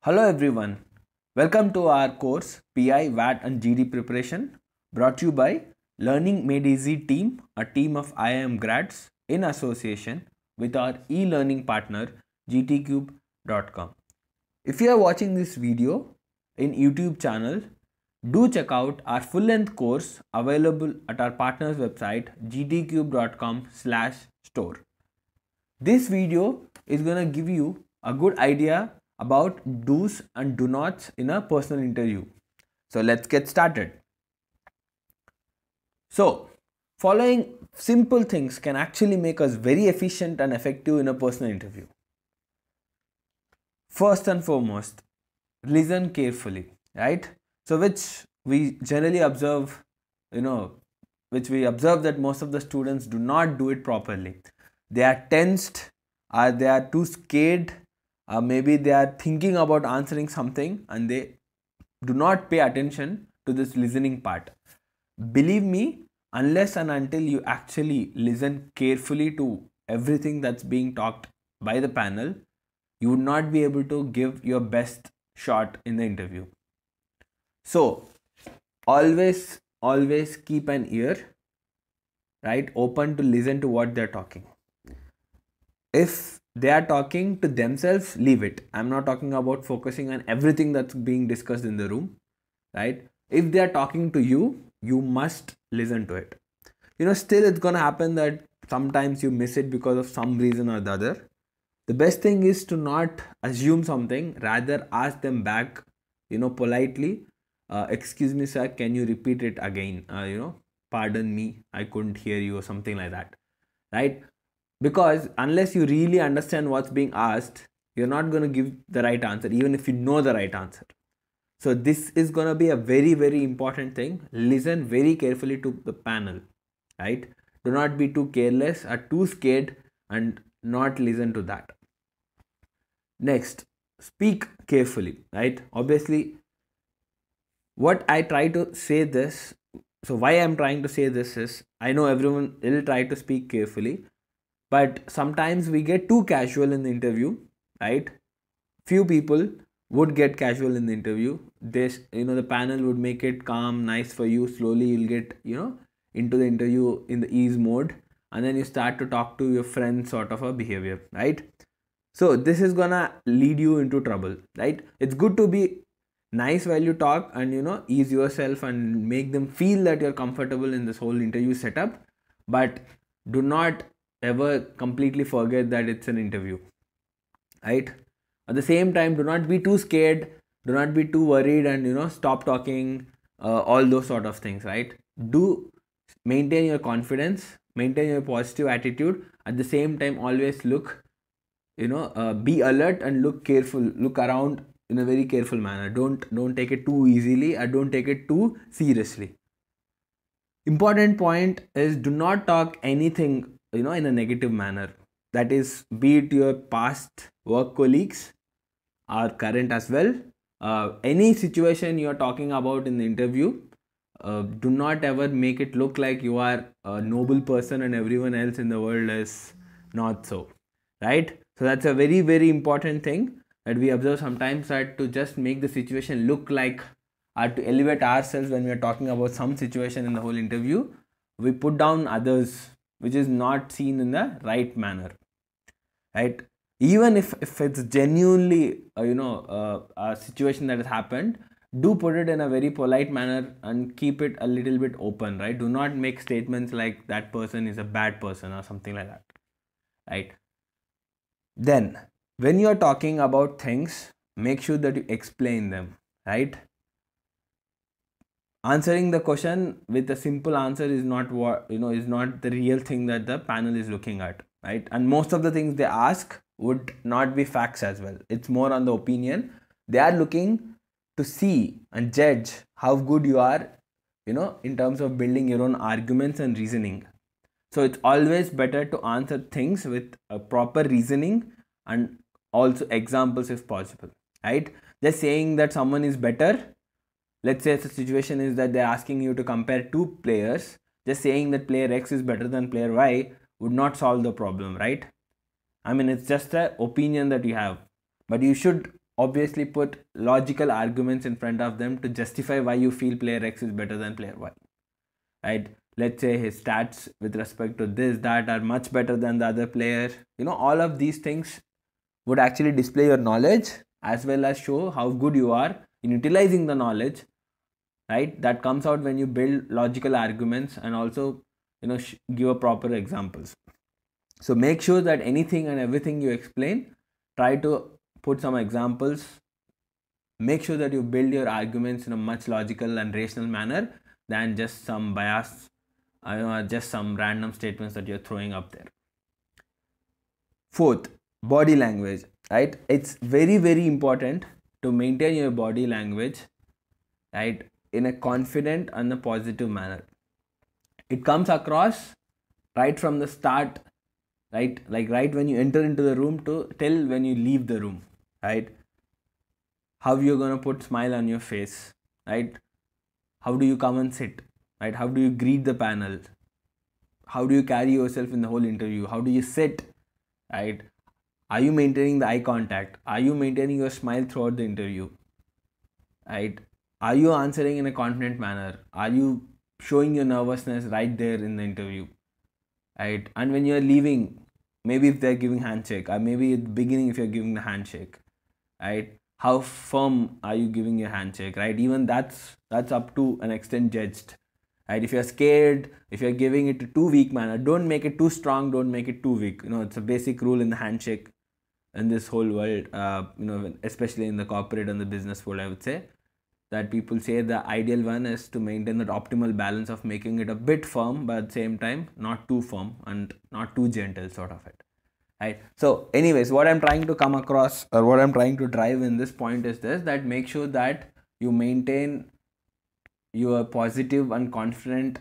Hello everyone, welcome to our course PI, VAT and GD preparation brought to you by Learning Made Easy team, a team of IIM grads in association with our e-learning partner gtcube.com. If you are watching this video in YouTube channel, do check out our full-length course available at our partner's website gtcube.com/store. This video is going to give you a good idea about do's and do nots in a personal interview. So let's get started. So following simple things can actually make us very efficient and effective in a personal interview. First and foremost, listen carefully, right? So which we generally observe, which we observe that most of the students do not do it properly. They are tensed, or they are too scared, maybe they are thinking about answering something and they do not pay attention to this listening part. Believe me, unless and until you actually listen carefully to everything that's being talked by the panel, you would not be able to give your best shot in the interview. So always keep an ear, right, open to listen to what they're talking. If they are talking to themselves, leave it. I'm not talking about focusing on everything that's being discussed in the room, right? If they are talking to you, you must listen to it. Still it's gonna happen that sometimes you miss it because of some reason or the other. The best thing is to not assume something, rather ask them back, politely. Excuse me, sir, can you repeat it again? Pardon me, I couldn't hear you, or something like that, right? Because unless you really understand what's being asked, you're not going to give the right answer, even if you know the right answer. So this is going to be a very, very important thing. Listen very carefully to the panel, right? Do not be too careless or too scared and not listen to that. Next, speak carefully, right? Obviously, what I try to say this, so why I'm trying to say this is, I know everyone will try to speak carefully, but sometimes we get too casual in the interview, right? Few people would get casual in the interview. This, the panel would make it calm, nice for you. Slowly you'll get, into the interview in the ease mode, and then you start to talk to your friend sort of a behavior, right? So this is gonna lead you into trouble, right? It's good to be nice while you talk and ease yourself and make them feel that you're comfortable in this whole interview setup, but do not ever completely forget that it's an interview, right? At the same time, do not be too scared, do not be too worried, and stop talking, all those sort of things, right? Do maintain your confidence, maintain your positive attitude. At the same time, always look, be alert and look careful, look around in a very careful manner. Don't take it too easily, or don't take it too seriously. Important point is, do not talk anything in a negative manner. That is, be it your past work colleagues or current as well. Any situation you are talking about in the interview, do not ever make it look like you are a noble person and everyone else in the world is not so, right? So that's a very, very important thing that we observe sometimes, that to just make the situation look like, or to elevate ourselves when we are talking about some situation in the whole interview, we put down others, which is not seen in the right manner, right? Even if it's genuinely a situation that has happened, do put it in a very polite manner and keep it a little bit open, right? Do not make statements like that person is a bad person or something like that, right? Then when you are talking about things, make sure that you explain them, right? Answering the question with a simple answer is not what is not the real thing that the panel is looking at, right? And most of the things they ask would not be facts as well. It's more on the opinion. They are looking to see and judge how good you are, in terms of building your own arguments and reasoning. So it's always better to answer things with a proper reasoning and also examples if possible, right? Just saying that someone is better, let's say the situation is that they're asking you to compare two players, just saying that player X is better than player Y would not solve the problem, right? I mean, it's just an opinion that you have, but you should obviously put logical arguments in front of them to justify why you feel player X is better than player Y, right? Let's say his stats with respect to this, that are much better than the other player. All of these things would actually display your knowledge as well as show how good you are in utilizing the knowledge, right? That comes out when you build logical arguments and also, give a proper examples. So make sure that anything and everything you explain, try to put some examples. Make sure that you build your arguments in a much logical and rational manner than just some bias, just some random statements that you're throwing up there. Fourth, body language, right? It's very, very important to maintain your body language, right, in a confident and a positive manner. It comes across right from the start, right? Like right when you enter into the room to till when you leave the room, right? How you're going to put smile on your face, right? How do you come and sit, right? How do you greet the panel? How do you carry yourself in the whole interview? How do you sit, right? Are you maintaining the eye contact? Are you maintaining your smile throughout the interview, right? Are you answering in a confident manner? Are you showing your nervousness right there in the interview, right? And when you're leaving, maybe if they're giving handshake, or maybe at the beginning if you're giving the handshake, right? How firm are you giving your handshake, right? Even that's up to an extent judged, right? If you're scared, if you're giving it a too weak manner, don't make it too strong, don't make it too weak. It's a basic rule in the handshake in this whole world, especially in the corporate and the business world, I would say that people say the ideal one is to maintain that optimal balance of making it a bit firm, but at the same time not too firm and not too gentle sort of it, right? So anyways, what I'm trying to come across, or what I'm trying to drive in this point is this, that make sure that you maintain your positive and confident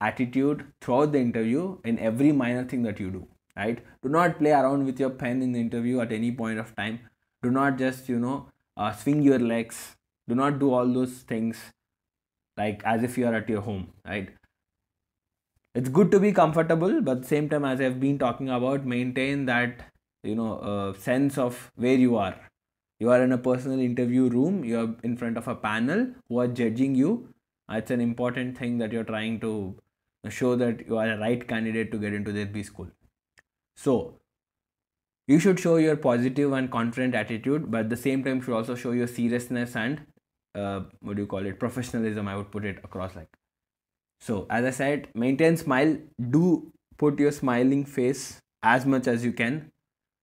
attitude throughout the interview in every minor thing that you do, right? Do not play around with your pen in the interview at any point of time. Do not just swing your legs. Do not do all those things like as if you are at your home, right? It's good to be comfortable, but at the same time, as I've been talking about, maintain that sense of where you are. You are in a personal interview room. You are in front of a panel who are judging you. It's an important thing that you're trying to show that you are a right candidate to get into their B school. So you should show your positive and confident attitude, but at the same time should also show your seriousness and professionalism, I would put it across like. So as I said, maintain smile. Do put your smiling face as much as you can.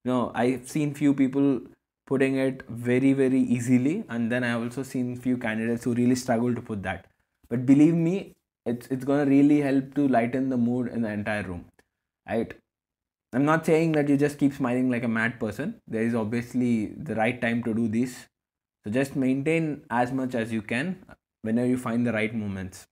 I've seen few people putting it very, very easily, and then I've also seen few candidates who really struggle to put that. But believe me, it's gonna really help to lighten the mood in the entire room, right? I'm not saying that you just keep smiling like a mad person. There is obviously the right time to do this. So just maintain as much as you can whenever you find the right moments.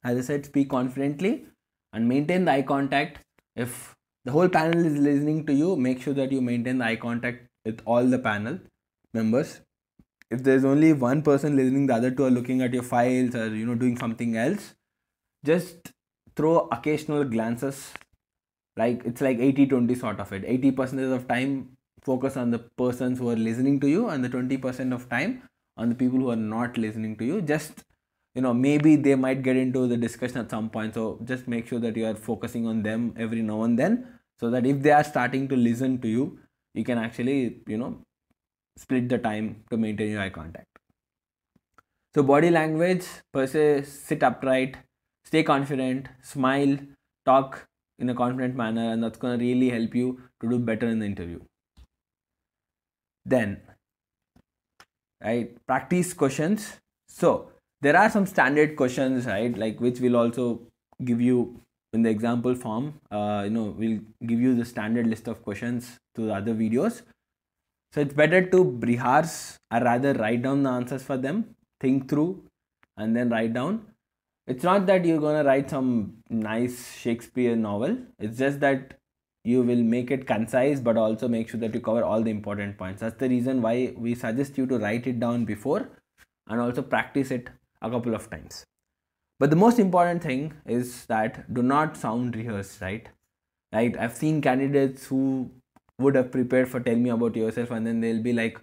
As I said, speak confidently and maintain the eye contact. If the whole panel is listening to you, make sure that you maintain the eye contact with all the panel members. If there's only one person listening, the other two are looking at your files or doing something else, just throw occasional glances. Like it's like 80-20 sort of it. 80% of time focus on the persons who are listening to you, and the 20% of time on the people who are not listening to you. Just maybe they might get into the discussion at some point, so just make sure that you are focusing on them every now and then, so that if they are starting to listen to you, you can actually split the time to maintain your eye contact. So body language per se, sit upright, stay confident, smile, talk in a confident manner, and that's going to really help you to do better in the interview. Then, right, practice questions. So there are some standard questions, right, like which will also give you in the example form. We'll give you the standard list of questions to the other videos. So it's better to rehearse or rather write down the answers for them, think through and then write down. It's not that you're going to write some nice Shakespeare novel. It's just that you will make it concise, but also make sure that you cover all the important points. That's the reason why we suggest you to write it down before and also practice it a couple of times. But the most important thing is that do not sound rehearsed, right? I've seen candidates who would have prepared for tell me about yourself, and then they'll be like,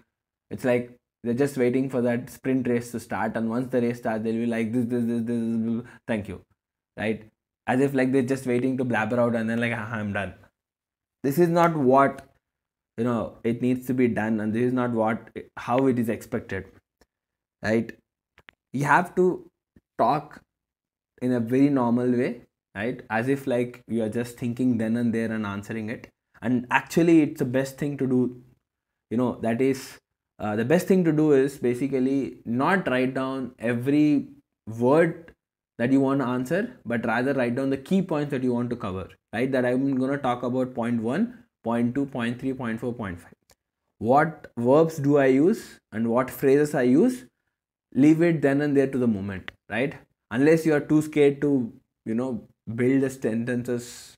It's like they're just waiting for that sprint race to start, and once the race starts, they'll be like this, thank you, right? As if like they're just waiting to blabber out and then like, I'm done. This is not what it needs to be done, and this is not how it is expected, right? You have to talk in a very normal way, right? As if like you are just thinking then and there and answering it. And actually, it's the best thing to do. That is the best thing to do is basically not write down every word that you want to answer, but rather write down the key points that you want to cover, right? That I'm going to talk about point 1, point 2, point 3, point 4, point 5. What verbs do I use and what phrases I use? Leave it then and there to the moment, right? Unless you are too scared to build the sentences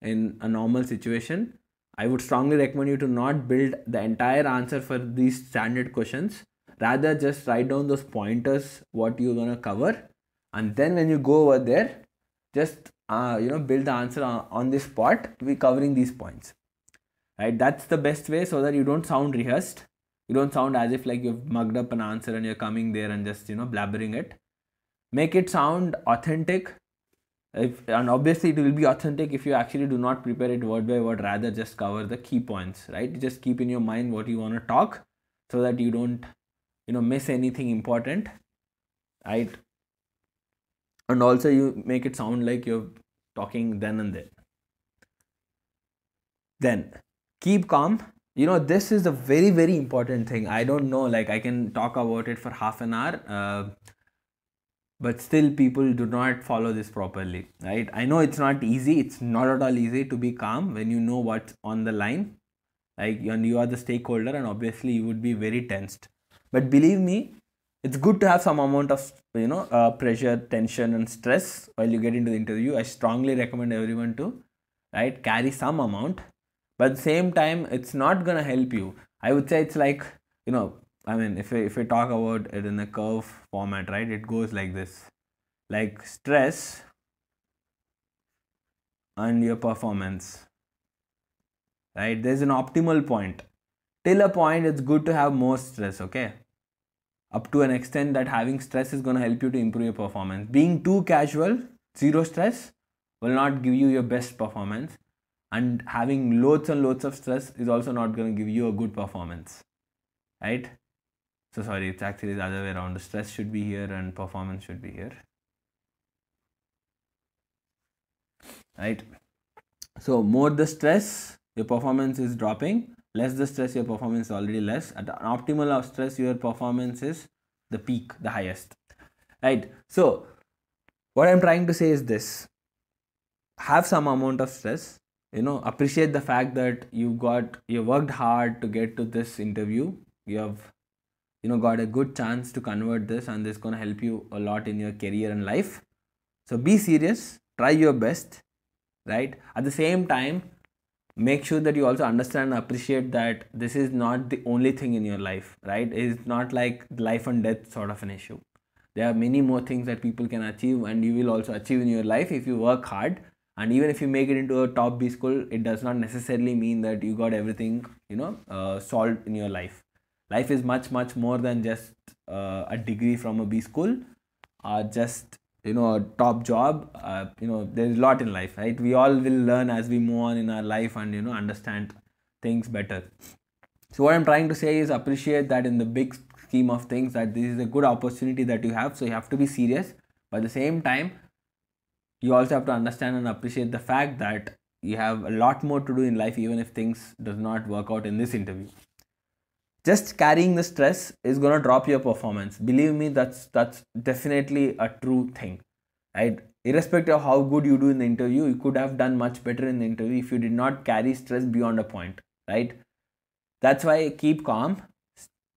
in a normal situation, I would strongly recommend you to not build the entire answer for these standard questions. Rather, just write down those pointers, what you're going to cover, and then when you go over there, just build the answer on this spot. We're covering these points, right? That's the best way, so that you don't sound rehearsed. You don't sound as if like you've mugged up an answer and you're coming there and just blabbering it. Make it sound authentic. And obviously it will be authentic if you actually do not prepare it word by word, rather just cover the key points, right? Just keep in your mind what you want to talk, so that you don't miss anything important, right? And also you make it sound like you're talking then and there. Then keep calm. This is a very, very important thing. I don't know, like I can talk about it for half an hour, but still people do not follow this properly, right? I know it's not easy. It's not at all easy to be calm when you know what's on the line, like you are the stakeholder, and obviously you would be very tensed. But believe me, it's good to have some amount of pressure, tension and stress while you get into the interview. I strongly recommend everyone to, right, carry some amount, but at the same time it's not gonna help you. I would say it's like, I mean, if we talk about it in a curve format, right, it goes like this, like stress and your performance, right? There's an optimal point. Till a point, it's good to have more stress, okay? Up to an extent that having stress is going to help you to improve your performance. Being too casual, zero stress, will not give you your best performance. And having loads and loads of stress is also not going to give you a good performance, right? So sorry, it's actually the other way around. The stress should be here and performance should be here, right? So more the stress, your performance is dropping. Less the stress, your performance is already less. At an optimal of stress, your performance is the peak, the highest, right? So what I'm trying to say is this: have some amount of stress. Appreciate the fact that you worked hard to get to this interview. You have got a good chance to convert this, and this is going to help you a lot in your career and life. So be serious, try your best, right? At the same time, make sure that you also understand and appreciate that this is not the only thing in your life, right? It's not like life and death sort of an issue. There are many more things that people can achieve, and you will also achieve in your life if you work hard. And even if you make it into a top B school, it does not necessarily mean that you got everything solved in your life. Life is much, much more than just a degree from a B school, or just a top job. There's a lot in life, right? We all will learn as we move on in our life and understand things better. So what I'm trying to say is, appreciate that in the big scheme of things, that this is a good opportunity that you have. So you have to be serious, but at the same time you also have to understand and appreciate the fact that you have a lot more to do in life, even if things does not work out in this interview. Just carrying the stress is going to drop your performance. Believe me, that's definitely a true thing, right? Irrespective of how good you do in the interview, you could have done much better in the interview if you did not carry stress beyond a point, right? That's why keep calm,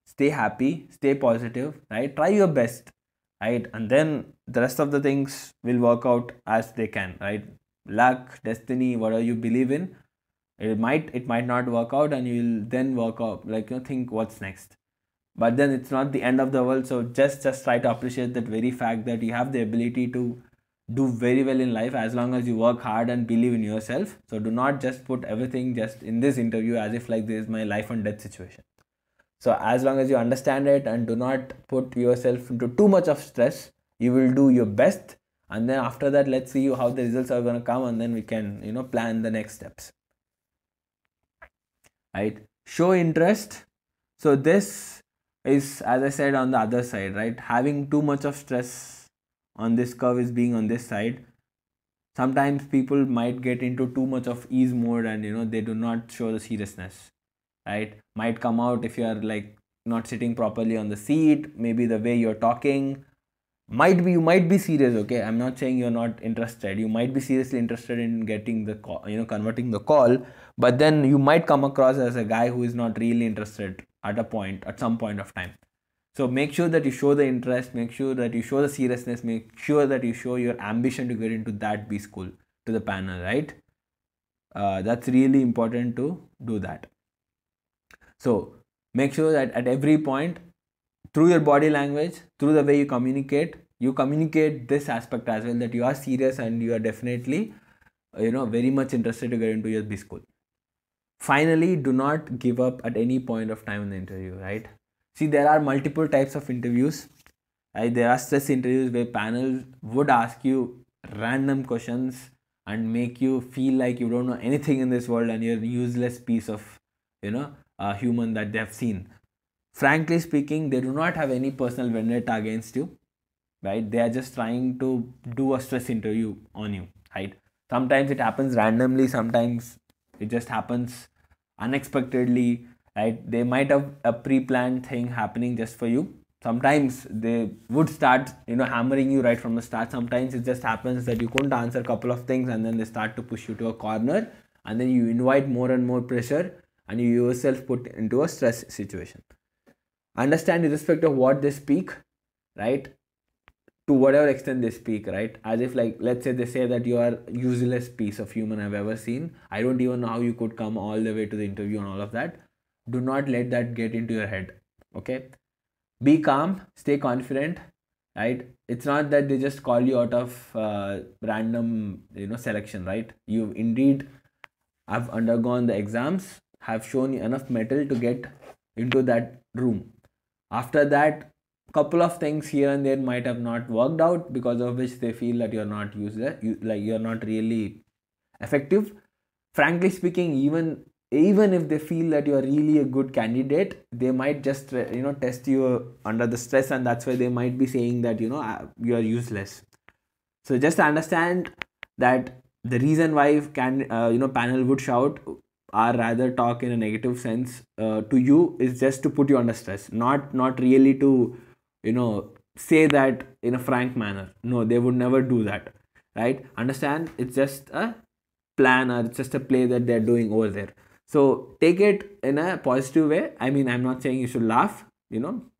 stay happy, stay positive, right? Try your best, right? And then the rest of the things will work out as they can, right? Luck, destiny, whatever you believe in, it might not work out, and you will then work out, think what's next. But then it's not the end of the world. So just try to appreciate that very fact that you have the ability to do very well in life as long as you work hard and believe in yourself. So do not just put everything just in this interview as if like this is my life and death situation. So as long as you understand it and do not put yourself into too much of stress, you will do your best. And then after that, let's see how the results are going to come, and then we can, plan the next steps. Right? Show interest. So this is, as I said, on the other side, right? Having too much of stress on this curve is being on this side. Sometimes people might get into too much of ease mode, and they do not show the seriousness, right? Might come out if you are like not sitting properly on the seat, maybe the way you're talking. You might be serious, okay? I'm not saying you're not interested. You might be seriously interested in getting the call, converting the call, but then you might come across as a guy who is not really interested at some point of time. So make sure that you show the interest, make sure that you show the seriousness, make sure that you show your ambition to get into that B school, to the panel, right? That's really important to do that. So make sure that at every point, through your body language, through the way you communicate this aspect as well, that you are serious and you are definitely, very much interested to get into your B school. Finally, do not give up at any point of time in the interview, right? See, there are multiple types of interviews. Right? There are stress interviews where panels would ask you random questions and make you feel like you don't know anything in this world and you're a useless piece of, human that they have seen. Frankly speaking, they do not have any personal vendetta against you, right? They are just trying to do a stress interview on you, right? Sometimes it happens randomly, sometimes it just happens unexpectedly, right? They might have a pre-planned thing happening just for you. Sometimes they would start, hammering you right from the start. Sometimes it just happens that you couldn't answer a couple of things and then they start to push you to a corner, and then you invite more and more pressure and you yourself put into a stress situation. Understand, irrespective of what they speak, right? To whatever extent they speak, right? As if, like, let's say they say that you are useless piece of human I've ever seen. I don't even know how you could come all the way to the interview and all of that. Do not let that get into your head. Okay? Be calm, stay confident, right? It's not that they just call you out of random, selection, right? You indeed have undergone the exams, have shown you enough mettle to get into that room. After that, couple of things here and there might have not worked out, because of which they feel that you're not useless, you're not really effective. Frankly speaking, even if they feel that you're really a good candidate, they might just test you under the stress, and that's why they might be saying that you're useless. So just understand that the reason why panel would shout or rather talk in a negative sense to you is just to put you under stress, not really to say that in a frank manner. No, they would never do that, right? Understand, it's just a plan or it's just a play that they're doing over there. So take it in a positive way. I mean, I'm not saying you should laugh,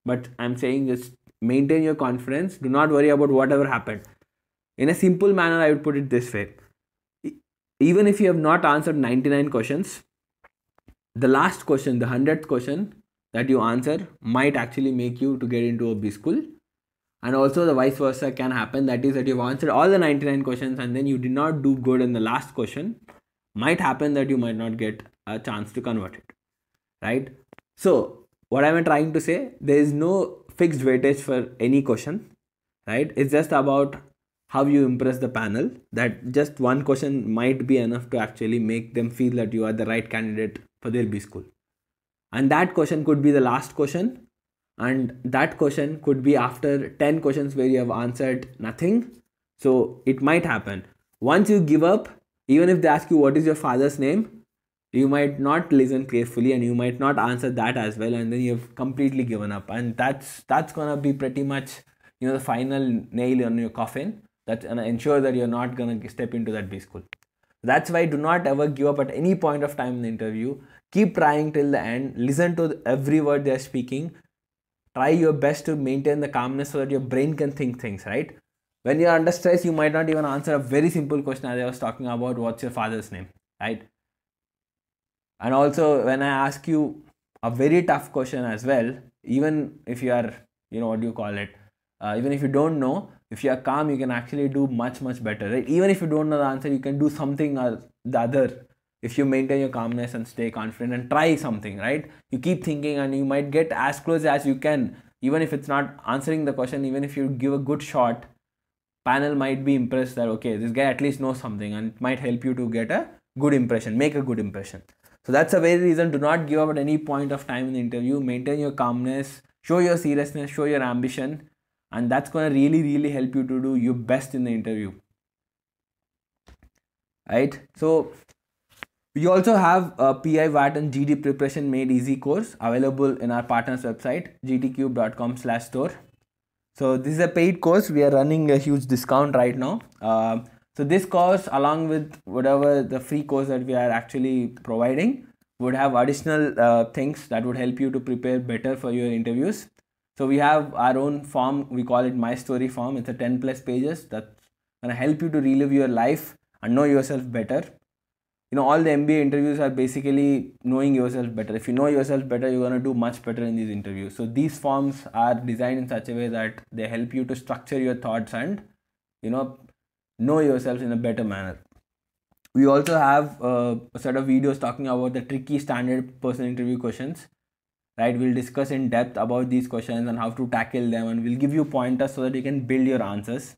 but I'm saying just maintain your confidence. Do not worry about whatever happened. In a simple manner, I would put it this way. Even if you have not answered 99 questions, the last question, the 100th question that you answer might actually make you to get into a B school. And also the vice versa can happen. That is that you've answered all the 99 questions and then you did not do good in the last question. Might happen that you might not get a chance to convert it, right? So what am I trying to say? There is no fixed weightage for any question, right? It's just about how you impress the panel. That just one question might be enough to actually make them feel that you are the right candidate for their B school. And that question could be the last question, and that question could be after 10 questions where you have answered nothing. So it might happen. Once you give up, even if they ask you what is your father's name, you might not listen carefully and you might not answer that as well, and then you've completely given up. And that's gonna be pretty much the final nail on your coffin. That's gonna ensure that you're not gonna step into that B school. That's why do not ever give up at any point of time in the interview. Keep trying till the end. Listen to every word they are speaking. Try your best to maintain the calmness so that your brain can think things, right? When you're under stress, you might not even answer a very simple question as I was talking about, what's your father's name, right? And also when I ask you a very tough question as well, even if you are, what do you call it? Even if you don't know, if you are calm, you can actually do much better, right? Even if you don't know the answer, you can do something or the other, if you maintain your calmness and stay confident and try something, right? You keep thinking and you might get as close as you can, even if it's not answering the question. Even if you give a good shot, panel might be impressed that okay, this guy at least knows something, and it might help you to get a good impression, make a good impression. So that's a very reason. Do not give up at any point of time in the interview. Maintain your calmness, show your seriousness, show your ambition, and that's going to really help you to do your best in the interview, right? So we also have a PI VAT and GD preparation made easy course available in our partners website, gtcube.com/store. So this is a paid course. We are running a huge discount right now. So this course, along with whatever the free course that we are actually providing, would have additional things that would help you to prepare better for your interviews. So we have our own form. We call it My Story form. It's a 10+ pages that's going to help you to relive your life and know yourself better. You know, all the MBA interviews are basically knowing yourself better. If you know yourself better, you're going to do much better in these interviews. So these forms are designed in such a way that they help you to structure your thoughts and, you know yourself in a better manner. We also have a set of videos talking about the tricky standard person interview questions, right? We'll discuss in depth about these questions and how to tackle them, and we'll give you pointers so that you can build your answers.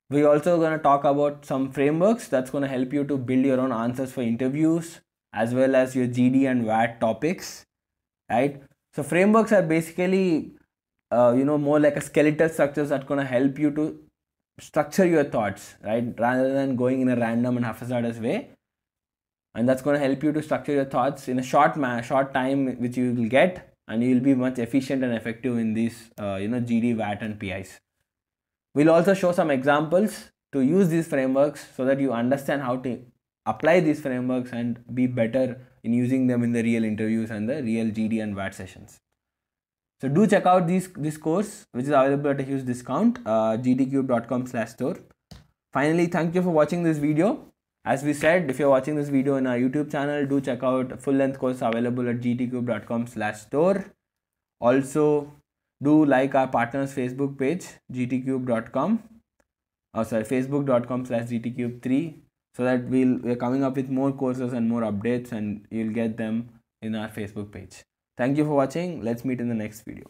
We're also going to talk about some frameworks that's going to help you to build your own answers for interviews as well as your GD and VAT topics, right? So frameworks are basically, more like a skeletal structures that's going to help you to structure your thoughts, right? Rather than going in a random and haphazardous way. And that's going to help you to structure your thoughts in a short time, which you will get, and you will be much efficient and effective in these, GD, VAT and PIs. We'll also show some examples to use these frameworks so that you understand how to apply these frameworks and be better in using them in the real interviews and the real GD and VAT sessions. So do check out this course, which is available at a huge discount, gtcube.com/store. Finally, thank you for watching this video. As we said, if you're watching this video in our YouTube channel, do check out a full-length course available at gtcube.com/store. Also, do like our partners Facebook page, gtcube.com, facebook.com/gtcube3, so that we're coming up with more courses and more updates, and you'll get them in our Facebook page. Thank you for watching. Let's meet in the next video.